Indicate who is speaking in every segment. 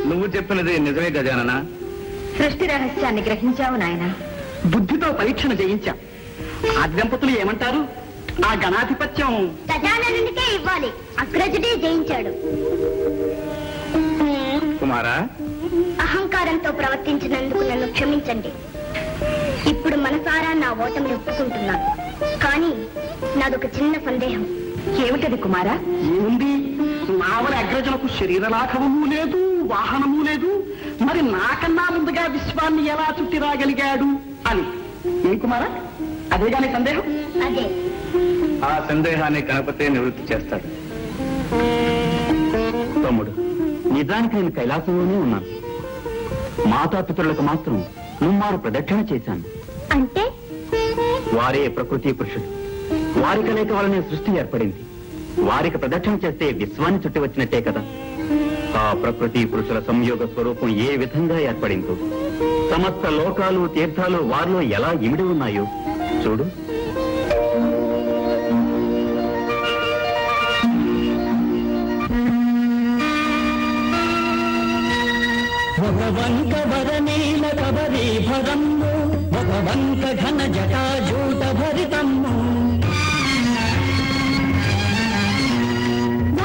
Speaker 1: నువ్వు చెప్పినది నిజమే గజానన.
Speaker 2: సృష్టి రహస్యాన్ని గ్రహించావు నాయన.
Speaker 3: బుద్ధితో పరీక్షణ చేయించా. ఆ దంపతులు ఏమంటారు? ఆ గణాధిపత్యం
Speaker 4: గజాననునికే ఇవ్వాలి. అగ్రజుడే జయించాడు.
Speaker 1: కుమారా,
Speaker 4: అహంకారంతో ప్రవర్తించినందుకు నన్ను క్షమించండి. ఇప్పుడు మనసారా నా ఓటమిని ఒప్పుకుంటున్నాను. కానీ నాదొక చిన్న సందేహం.
Speaker 2: ఏమిటది కుమారా?
Speaker 3: ఏముంది? నావలి అగ్రజులకు శరీరలాఘవము లేదు, వాహనము లేదు. మరి నాకన్నా ముందుగా విశ్వాన్ని ఎలా చుట్టి రాగలిగాడు అని. ఏం కుమారా, అదేగాని సందేహం?
Speaker 4: అదే.
Speaker 1: ఆ సందేహాన్ని గణపతే నివృత్తి చేస్తాడు.
Speaker 5: తమ్ముడు, నిజానికి నేను కైలాసంలోనే ఉన్నాను. మాతాపితరులకు మాత్రం ముమ్మారు ప్రదక్షిణ చేశాను.
Speaker 4: అంటే
Speaker 5: వారే ప్రకృతి పురుషుడు. వారి కలయిక వలనే సృష్టి ఏర్పడింది. వారికి ప్రదక్షిణ చేస్తే విశ్వాన్ని చుట్టి వచ్చినట్టే కదా. ఆ ప్రకృతి పురుషుల సంయోగ స్వరూపం ఏ విధంగా ఏర్పడిందో, సమస్త లోకాలు తీర్థాలు వారిలో ఎలా ఇమిడి ఉన్నాయో చూడు.
Speaker 6: ఒక వంక వరనీల కబరీభరమ్ము, ఒక వంక ఘన జటాజూట భరితమ్ము,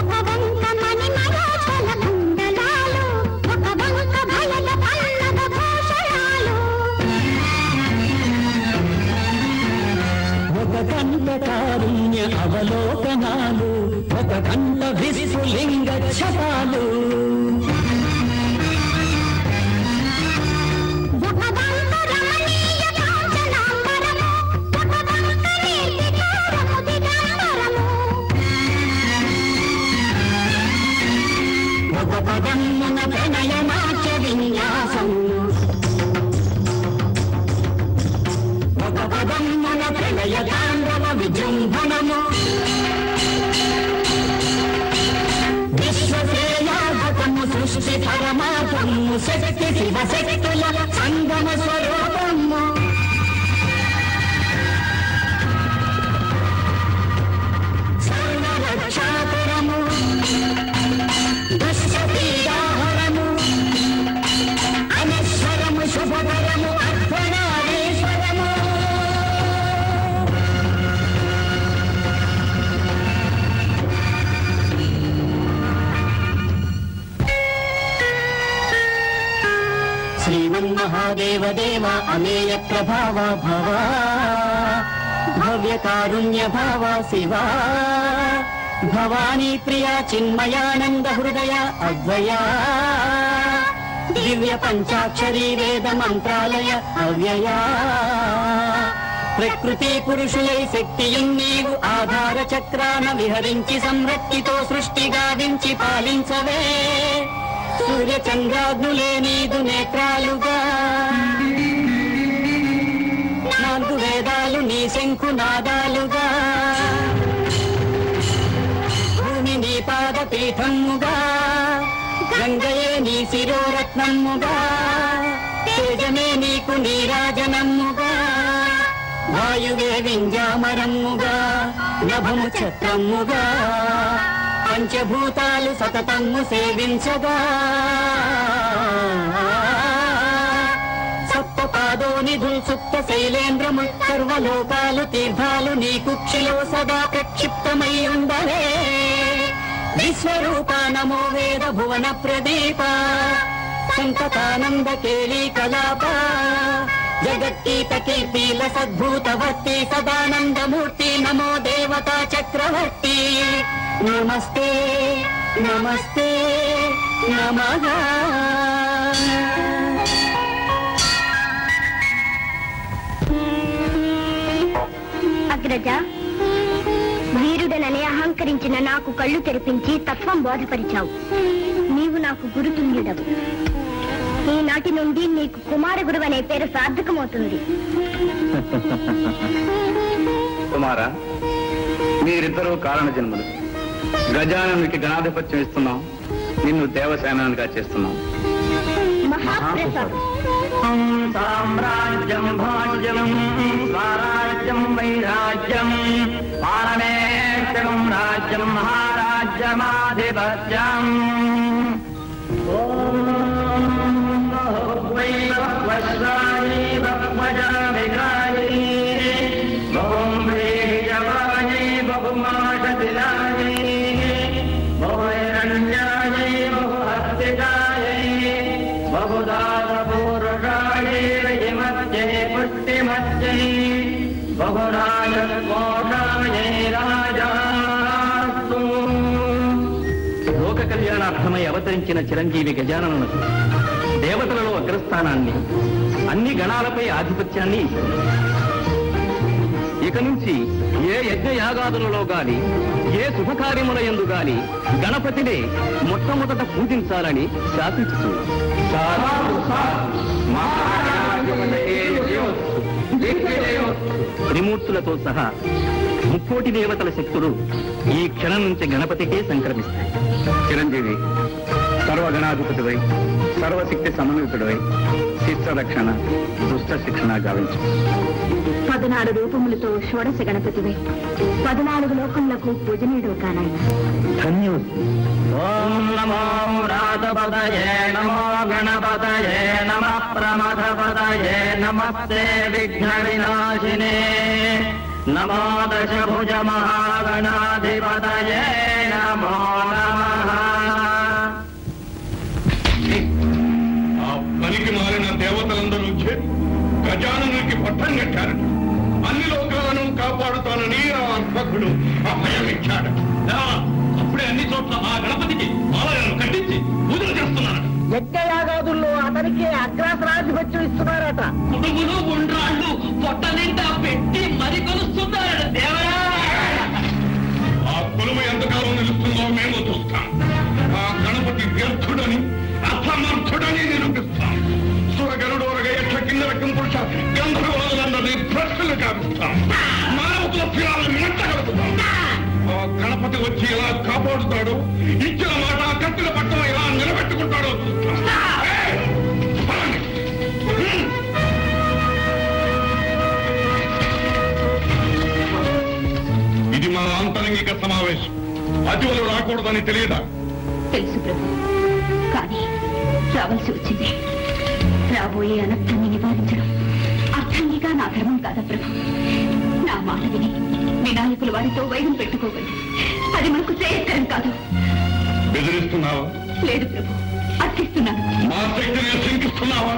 Speaker 4: ఒక వంక మణిమరాచల కుండలాలు, ఒక వంక భయల పల్లవ భూషణాలు,
Speaker 6: ఒక కంట కారుణ్య అవలోకనాలు, ఒక కంట విస్ఫులింగ ఛటాలు,
Speaker 4: ఒక వంక రమణీయ కాంచనాంబరము, ఒక వంక నిర్వికారము దిగంబరము,
Speaker 6: ఒక పదమ్మున ప్రణయమాచ విన్యాసం, ఒక పదమ్మున ప్రణయ తాండవ విజృంభణము, విశ్వశ్రేయాగతము సృష్టి పరమాత్మము, శక్తి శివశక్తుల సంగమ స్వరూపము, సర్వరక్షాకరము, దుష్టపీడాహరము, అనశ్వరము, శుభకరము, అర్పణాదేశ్వరము. శ్రీమన్మహాదేవ దేవ అమేయ ప్రభావ భవ, భవ్య కారుణ్య భావ శివా, భవానీ ప్రియా చిన్మయానంద హృదయ అద్వయా, దివ్య పంచాక్షరీ వేద మంత్రాలయ అవ్యయా, ప్రకృతి పురుషులై శక్తియున్ నీవు ఆధార చక్రాన విహరించి సంరక్తితో సృష్టి గావించి పాలించవే, సూర్య చంద్రాగ్నులే నీదు నేత్రాలుగా, నాలుగు వేదాలు నీ శంఖునాదాలుగా, భూమి నీ పాదపీఠముగా, గంగయే నీ శిరోరత్నముగా, తేజమే నీకు నీరాజనముగా, వాయువే వింజామరముగా, నభము చక్రముగా, పంచభూతాలు సతతము సేవించగా, సప్తపాదోనిధుల్ సుప్త శైలేంద్రము, సర్వలోకాలు తీర్థాలు నీ కుక్షిలో సదా ప్రక్షిప్తమై ఉండవే, విశ్వరూప నమో వేద భువన ప్రదీప, సంతతానంద కేళీ కలాప, జగత్కీత కీర్తిల సద్భూతవర్తి, సదానందమూర్తి నమో దేవతా చక్రవర్తి, నమస్తే నమస్తే నమః.
Speaker 4: అగ్రజ, వీరుడనని అహంకరించిన నాకు కళ్ళు తెరిపించి తత్వం బోధపరిచావు. నీవు నాకు గురుతుల్యుడవు. ఈనాటి నుండి నీకు కుమార గురువు అనే పేరు సార్థకమవుతుంది.
Speaker 1: కుమారా, మీరిద్దరూ కారణ జన్మలు. గజాననునికి గణాధిపత్యం ఇస్తున్నాం, నిన్ను దేవసేనానిగా చేస్తున్నాం.
Speaker 4: మహాప్రసాదం.
Speaker 6: సామ్రాజ్యం భాగ్యం స్వరాజ్యం వైరాజ్యం పారమేక్షం రాజ్యం మహారాజ్యమాధిపత్యం.
Speaker 1: లోక కళ్యాణార్థమై అవతరించిన చిరంజీవి గజాననులకు దేవతలలో అగ్రస్థానాన్ని, అన్ని గణాలపై ఆధిపత్యాన్ని ఇస్తుంది. ఇక నుంచి ఏ యజ్ఞయాగాదులలో గాని, ఏ శుభకార్యముల యందు గాని గణపతిని మొట్టమొదట పూజించాలని శాసించుతుంది. త్రిమూర్తులతో సహా ముక్కోటి దేవతల శక్తులు ఈ క్షణం నుంచి గణపతికే సంక్రమిస్తాయి. చిరంజీవి సర్వగణాధిపతివై, సర్వశక్తి సమన్వితుడివై శిష్ట రక్షణ, దుష్ట శిక్షణ గావించు.
Speaker 2: 14 రూపములతో షోడశ గణపతివై 14 లోకములకు పూజనీయుడు కానాయన.
Speaker 1: ధన్యోస్తు.
Speaker 6: ఓం నమో రాధపదయే నమో గణపతయే నమః ప్రమథపదయే నమస్తే విఘ్న వినాశినే నమో దశభుజ మహాగణాధిపతయే నమో నమః.
Speaker 7: ఆ పనికి మారిన దేవతలందరూ చేరి గజాననునికి పట్టం కట్టారు. అన్ని లోకాలను కాపాడుతానని ఆ అర్భకుడు అభయమిచ్చాడు. అప్పుడే అన్ని చోట్ల ఆ గణపతికి ఆలయాలను కట్టించి పూజలు చేస్తున్నాడు.
Speaker 3: యజ్ఞయాగాదుల్లో అతనికి అగ్రాసనాధిపత్యం ఇస్తున్నారట.
Speaker 6: కుడుములు ఉండ్రాళ్ళు పొట్ట నిండా పెట్టి మరి కొలుస్తున్నాడు దేవరా.
Speaker 7: ఆ కొలువు ఎంతకాలం నిలుస్తుందో మేము చూస్తాం. ఆ గణపతి వ్యర్థుడని, అసమర్థుడని నిరూపిస్తాం. సురగరుడోరగ యక్ష కిన్నర కింపురుష గంధర్వాదులందరినీ భ్రష్టులు కావిస్తాం. మానవతుల ఫిరాలను మెట్టగలుగుతాం. ఆ గణపతి వచ్చి ఎలా కాపాడుతాడు, ఇచ్చిన మాట కత్తిల పట్టం ఎలా నిలబెట్టుకుంటాడో చూస్తాం. ఇది మా ఆంతరంగిక సమావేశం. అతివలు రాకూడదని తెలియదా?
Speaker 2: తెలుసు ప్రభు, కానీ రావాల్సి వచ్చింది. రాబోయే అనర్థాన్ని నివారించడం అర్థంగా నా ధర్మం కాదా ప్రభు? నా మాట విని వినాయకులు వారితో వైరం పెట్టుకోగలరు. అది మనకు శ్రేయస్కరం కాదు.
Speaker 7: బెదిరిస్తున్నావా?
Speaker 2: లేదు ప్రభు, అర్థిస్తున్నాను.
Speaker 7: మా శక్తిని శంకిస్తున్నావా?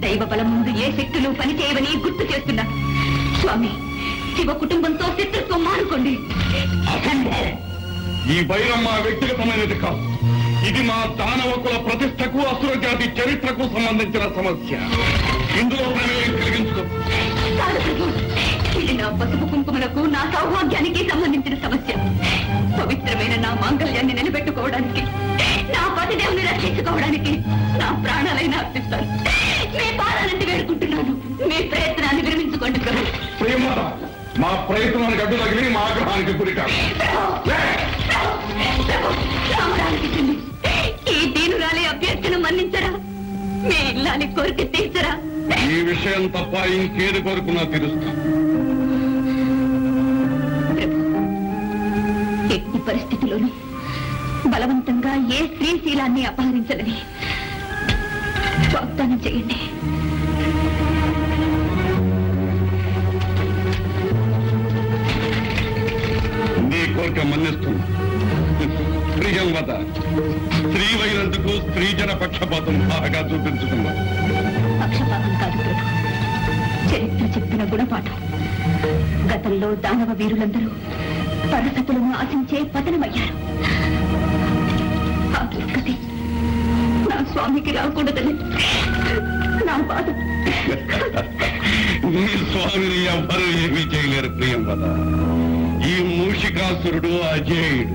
Speaker 2: దైవ బలం ముందు ఏ శక్తులు పనిచేయవని గుర్తు చేస్తున్నా. స్వామి, శివ కుటుంబంతో శత్రుత్వం మానుకోండి.
Speaker 7: అసంభవం. ఈ వైరం మా వ్యక్తిగతమైనది కాదు. ఇది మా దానవ కుల ప్రతిష్టకు, అసుర జాతి చరిత్రకు సంబంధించిన సమస్య. ఇందులో ప్రమేయం కలిగించుకో.
Speaker 2: కాదు ప్రభు, ఇది నా పసుపు కుంకుమలకు, నా సౌభాగ్యానికి సంబంధించిన సమస్య. పవిత్రమైన నా మాంగళ్యాన్ని నిలబెట్టుకోవడానికి, నా పతిదేవుని రక్షించుకోవడానికి నా ప్రాణాలైనా అర్పిస్తాను. మీ పాదాలంటే వేడుకుంటున్నాను. మీ ప్రయత్నాన్ని విరమించుకోండి ప్రభు.
Speaker 7: ప్రియమాత, మా ప్రయత్నానికి అడ్డు తగిలి మా ఆగ్రహానికి గురికాడు.
Speaker 2: రామరాజకృష్ణుని, ఈ దీనురాలి అభ్యర్థన మన్నించరా? మీ ఇల్లాలి కోరిక తీర్చరా?
Speaker 7: ఈ విషయం తప్ప ఇంకేది కోరుకున్నా తీరుస్తా.
Speaker 2: ఎట్టి పరిస్థితిలోనూ బలవంతంగా ఏ స్త్రీశీలాన్ని అపహరించదని వాగ్దానం చేయండి.
Speaker 7: నీ కోరిక మన్నిస్తుంది. ప్రియంవద, స్త్రీవైనందుకు స్త్రీజన పక్షపాతం బాగా చూపించుకున్నాం.
Speaker 2: పక్షపాతం కాదు ప్రభు, చరిత్ర చెప్పిన గుణపాఠం. గతంలో దానవ వీరులందరూ పరసతులను ఆశించే పతనమయ్యారు. ఆ దుర్గతి నా స్వామికి రాకూడదని నా బాధ.
Speaker 7: నీ స్వామిని ఎవ్వరూ ఏమీ చేయలేరు ప్రియంవద. ఈ మూషికాసురుడు అజేయుడు.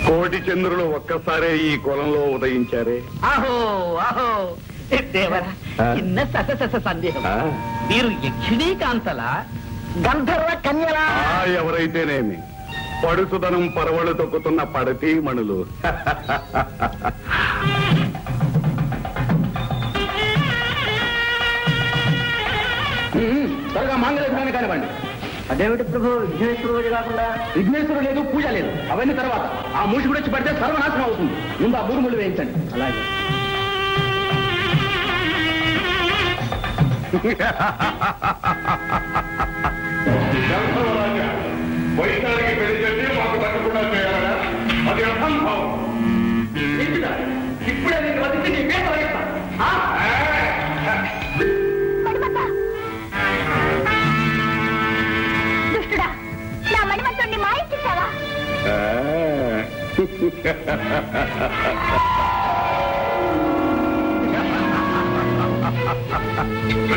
Speaker 7: కోటి చంద్రులు ఒక్కసారే ఈ కులంలో ఉదయించారే.
Speaker 6: ఆహో ఆహో దేవరా, చిన్న సస సందేహం. మీరు యక్షిణీ కాంతల గంధర్వ కన్యలా?
Speaker 7: ఎవరైతేనేమి, పడుసుదనం పరవళ్ళు తొక్కుతున్న పడతీ మణులు.
Speaker 3: త్వరగా మాంగళ్యం కానివ్వండి. అదేమిటి ప్రభు, విఘ్నేశ్వరుడు రోజు కాకుండా? విఘ్నేశ్వరుడు లేదు, పూజ లేదు, అవన్నీ తర్వాత. ఆ మూసి కూడా వచ్చి పడితే సర్వనాశనం అవుతుంది. ముందు ఆ బూరుములు వేయించండి. అలాగే.
Speaker 7: వైశాలికి పెళ్లి చేసి మాకు తగ్గకుండా చేయాలా? అది అసంభవం.
Speaker 3: ఇప్పుడే నేను వదిలితే నీ పేరు తొలగిస్తాను.
Speaker 4: దుష్టుడా, నా మణిమంతుణ్ణి మాయించేశావా?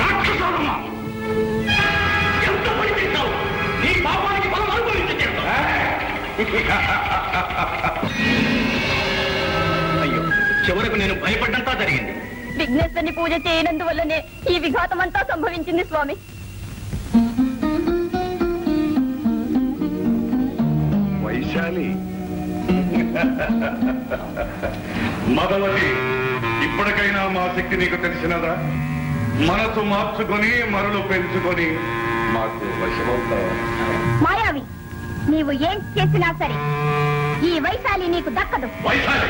Speaker 7: రాక్షసమ్మ, ఎంత పని చేశావు? నీ పాపానికి మనం అనుభవించావు.
Speaker 5: అయ్యో, చివరకు నేను భయపడ్డంతా జరిగింది.
Speaker 4: విఘ్నేశ్వరుని పూజ చేయనందువల్లనే ఈ విఘాతమంతా సంభవించింది స్వామి.
Speaker 7: వైశాలి, మదవతి, ఇప్పటికైనా మా శక్తి నీకు తెలిసినదా? మనసు మార్చుకొని మరులు పెంచుకొని మాకు వశమవుతావా?
Speaker 4: మాయావి, నీవు ఏం చేసినా సరే ఈ వైశాలి నీకు దక్కదు.
Speaker 7: వైశాలి,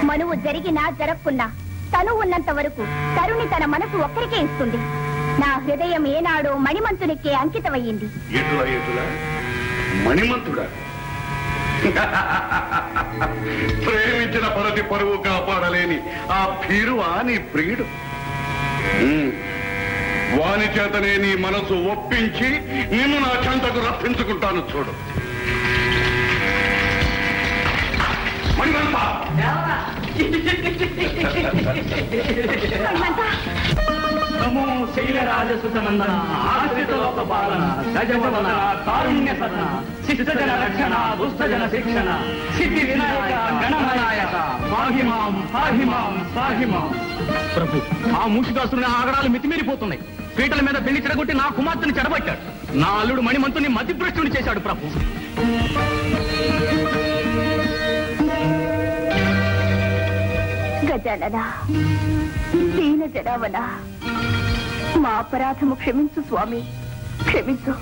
Speaker 4: మనువు జరిగినా జరగకున్నా తను ఉన్నంత వరకు తరుణి తన మనసు ఒక్కరికే ఇస్తుంది. నా హృదయం ఏనాడో మణిమంతునికే అంకితమయ్యింది.
Speaker 7: ఎటులా ఎటులా మణిమంతుడా? ప్రేమించిన పరతి పరువు కాపాడలేని ఆ భీరువా నీ ప్రియుడు? వాని చేతనే నీ మనసు ఒప్పించి నిన్ను నా చెంతకు రప్పించుకుంటాను. చూడు మణిమంత,
Speaker 3: నమో శైలరాజసుతనందన, ఆశ్రిత లోక పాలన, గజవదన, కారుణ్య సదన, శిష్టజన రక్షణ, దుష్టజన శిక్షణ, సిద్ధి వినాయక గణనాయక, పాహిమాం పాహిమాం పాహిమాం. ప్రభు, ఆ మూషికాసురుని ఆగడాలు మితిమీరిపోతున్నాయి. పీటల మీద పెళ్లి చెడగొట్టి నా కుమార్తెను చెడబట్టాడు. నా అల్లుడు మణిమంతుని మతిభ్రష్టుని చేశాడు ప్రభు.
Speaker 4: గజానన, దీన జనావన, మా అపరాధము క్షమించు స్వామి, క్షమించు.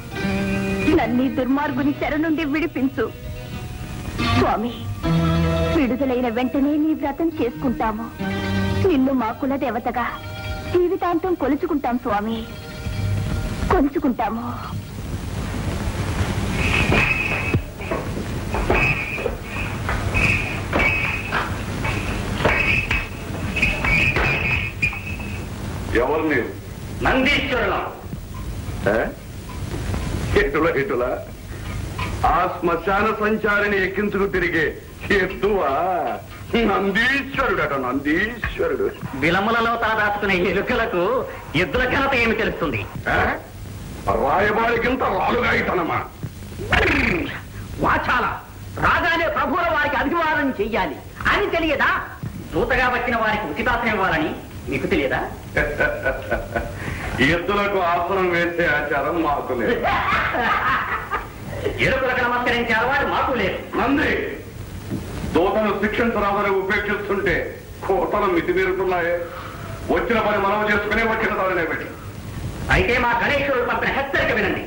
Speaker 4: నన్ని దుర్మార్గుని చెర నుండి విడిపించు స్వామి. విడుదలైన వెంటనే నీ వ్రతం చేసుకుంటాము. నిన్ను మా కుల దేవతగా జీవితాంతం కొలుచుకుంటాం స్వామి, కొలుచుకుంటాము.
Speaker 7: ఎవరు నీవు?
Speaker 3: నందీశ్వరుల.
Speaker 7: ఎటులా ఎటులా ఆ శ్మశాన సంచారిని ఎక్కించుకు తిరిగే ఎద్దువా? నందీశ్వరుడట, నందీశ్వరుడు.
Speaker 3: విలములలో తాదాచుకునే ఎలుకలకు ఎద్దుల ఘనత ఏమి తెలుస్తుంది?
Speaker 7: రాయబారికింత రాలుగాయితనమా?
Speaker 3: వాచాల, రాగానే ప్రభువుల వారికి అభివాదం చెయ్యాలి అని తెలియదా? దూతగా వచ్చిన వారికి ఉచితాసనం ఇవ్వాలని మీకు తెలియదా?
Speaker 7: ఎద్దులకు ఆసనం వేసే ఆచారం మాకు లేదు.
Speaker 3: ఎలుకలకు నమస్కరించే అలవాటు మాకు లేదు.
Speaker 7: నంది, దూతను శిక్షించరాదని ఉపేక్షిస్తుంటే కోతలు మితిమీరుతున్నాయే. వచ్చిన పని మనం చేసుకునే వచ్చిన దానినే పెట్టి.
Speaker 3: అయితే మా గణేశ్వరుడు పంపిన హెచ్చరిక వినండి.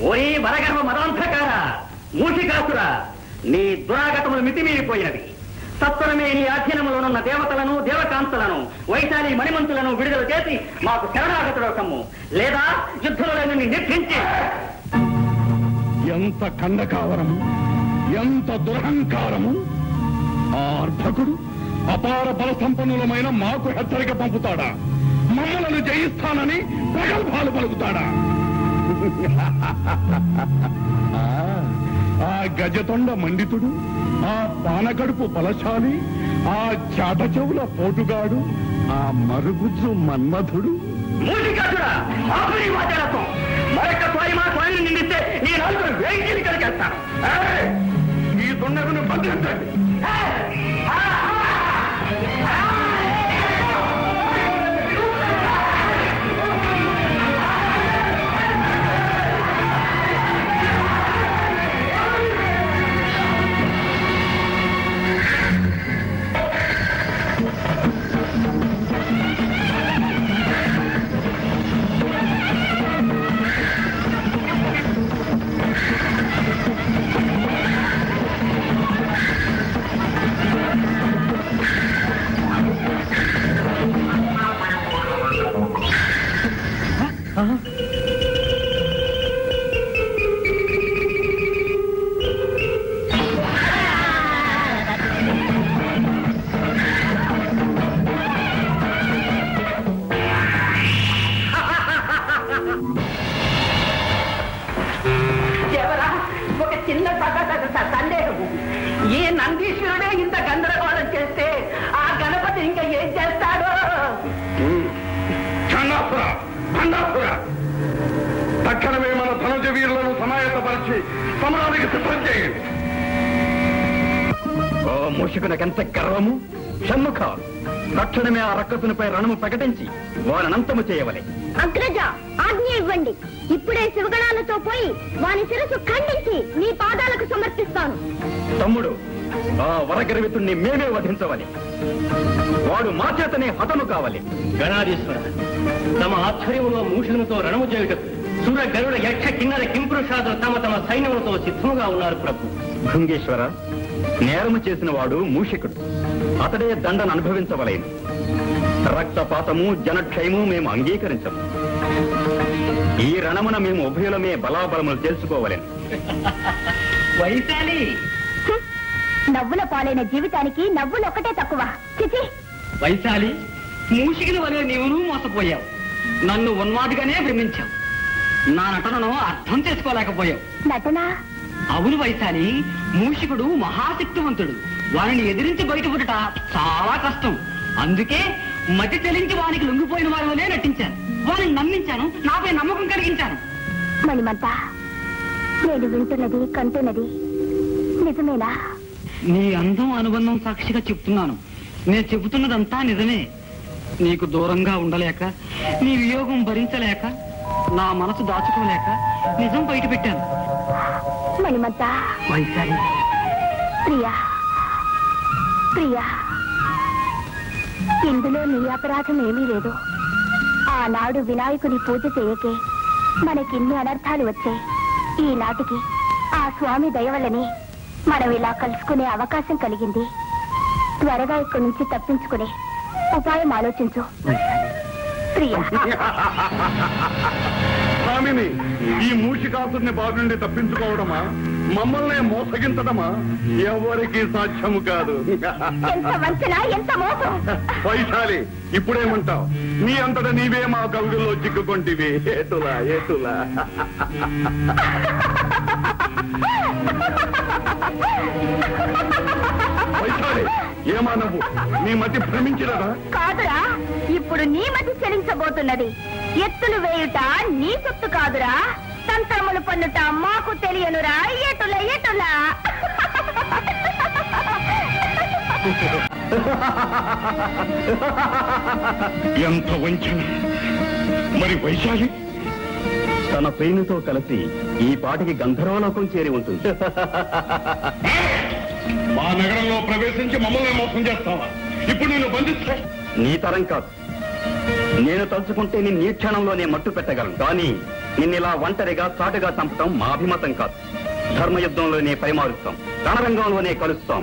Speaker 3: ఓరి వరగర్వ మదాంధకార, మూషికాసుర, నీ దురాగతములు మితిమీరిపోయినవి. సత్వరమే నీ అధీనములోనున్న దేవతలను, దేవకాంతలను, వైశాలి మణిమంతులను విడుదల చేసి మాకు శరణాగతుడకము, లేదా యుద్ధంలో నిర్ధించి.
Speaker 7: ఎంత ఖండకావరము, ఎంత దురహంకారము! ఆ అర్భకుడు అపార బల సంపన్నులమైన మాకు హెచ్చరిక పంపుతాడా? మమ్మలను జయిస్తానని ప్రగల్భాలు పలుకుతాడా? ఆ గజతొండ మండితుడు, ఆ పానకడుపు బలశాలి, ఆ చాట చెవుల పోటుగాడు, ఆ మరుగుజ్జు మన్మధుడు.
Speaker 3: మూషికాసురా, ఆపరి వాచనత్వం. మరొకసారి మా స్వామిని నిందిస్తే నీ నలుగురు వేయించి కలిగేస్తాను.
Speaker 7: ఈ దుండగును బంధించండి.
Speaker 3: ఎవరా ఒక చిన్న సందేహము. ఈ నందీశ్వరుడే ఇంత గందరగోళం చేస్తే ఆ గణపతి ఇంకా ఏం చేస్తాడో.
Speaker 7: చండాపుర చండాపుర తక్షణమే మన ధనుజ వీరులను సమాయత్తపరిచి సమరానికి సిద్ధం చేయండి.
Speaker 5: ఓ మూషికునకెంత గర్వము! షణ్ముఖ, తక్షణమే ఆ రక్కసునిపై రణము ప్రకటించి వారనంతము చేయవలే.
Speaker 4: అగ్రజ, ఆజ్ఞ ఇవ్వండి. ఇప్పుడే శివగణాలతో పోయి వాని శిరస్సు ఖండించి నీ పాదాలకు సమర్పిస్తాను.
Speaker 5: తమ్ముడు, ఆ వరగర్వితుణ్ణి మేమే వధించవాలి. వాడు మా చేతనే హతము కావాలి.
Speaker 6: గణాధీశ్వర, తమ ఆధ్వర్యంలో మూషులతో రణము చేయుటకు సుర గరుడ యక్ష కిన్నర కింపురుషాదులు తమ తమ సైన్యములతో సిద్ధముగా ఉన్నారు ప్రభు.
Speaker 5: భృంగేశ్వర, నేరము చేసిన వాడు మూషికుడు. అతడే దండను అనుభవించవలేను. రక్తపాతము జనక్షయము మేము అంగీకరించము. ఈ రణమున మేము ఉభయులమే బలాబలములు తెలుసుకోవలేను.
Speaker 6: వైశాలి,
Speaker 4: నవ్వుల పాలైన జీవితానికి నవ్వులు ఒకటే తక్కువ. చిచి,
Speaker 6: వైశాలి, మూషికిన వలె నీవును మోసపోయావు. నన్ను ఉన్మాదిగానే భ్రమించావు. నా నటనను అర్థం చేసుకోలేకపోయావు.
Speaker 4: నటన?
Speaker 6: అవును వైశాలి, మూషికుడు మహాశక్తివంతుడు. వారిని ఎదిరించి బయటపడట చాలా కష్టం. అందుకే మతి చెలించి వానికి లొంగిపోయిన వారి వలే నటించాను. వారిని నమ్మించాను, నాపై నమ్మకం కలిగించాను.
Speaker 4: మణిమంత, నేను వింటున్నది కంటున్నది నిజమేనా?
Speaker 6: నీ అందం అనుబంధం సాక్షిగా చెప్తున్నాను. నేను చెబుతున్నదంతా నిజమే. నీకు దూరంగా ఉండలేక, నీ వియోగం భరించలేక, నా మనసు దాచుకోలేక నిజం బయట పెట్టాను.
Speaker 4: మణిమంత,
Speaker 6: వైశాలి,
Speaker 4: ప్రియా ప్రియా, ఇందులో నీ అపరాధం ఏమీ లేదు. ఆనాడు వినాయకుని పూజ చేయకే మనకిన్ని అనర్థాలు వచ్చాయి. ఈనాటికి ఆ స్వామి దయ వల్లనే మనం ఇలా కలుసుకునే అవకాశం కలిగింది. త్వరగా ఇక్కడి నుంచి తప్పించుకునే ఉపాయం ఆలోచించు ప్రియా.
Speaker 7: స్వామిని, ఈ మూషికాసుని బాధ నుండి తప్పించుకోవడమా, మమ్మల్ని మోసగించడమా ఎవరికి సాధ్యము కాదు.
Speaker 4: ఎంత వంచన, ఎంత మోసం!
Speaker 7: వైశాలి, ఇప్పుడేమంటావు? నీ అంతటా నీవే మా కవిగుల్లో చిక్కుకొంటివి. ఏటులా ఏటులా. వైశాలి, ఏమా నువ్వు? నీ మతి భ్రమించినదా?
Speaker 4: కాదురా, ఇప్పుడు నీ మతి చెలించబోతున్నది. ఎత్తులు వేయుట నీ సొత్తు కాదురా, తంత్రములు పన్నుట మాకు తెలియనురా. ఎటుల ఎటుల.
Speaker 7: ఎంత వంచన! మరి వైశాలి
Speaker 5: తన ప్రేమితో కలిసి ఈ పాటికి గంధర్వలోకం చేరి ఉంటుంది.
Speaker 7: మా నగరంలో ప్రవేశించి మమ్మల్ని మోసం చేస్తావా? ఇప్పుడు నేను బంధిస్తా.
Speaker 5: నీ తరం కాదు. నేను తలుచుకుంటే నిన్ను ఈ క్షణంలోనే మట్టు పెట్టగలను. కానీ నిన్నిలా ఒంటరిగా చాటుగా చంపటం మా అభిమతం కాదు. ధర్మయుద్ధంలోనే పరిమారుస్తాం, రణరంగంలోనే కలుస్తాం.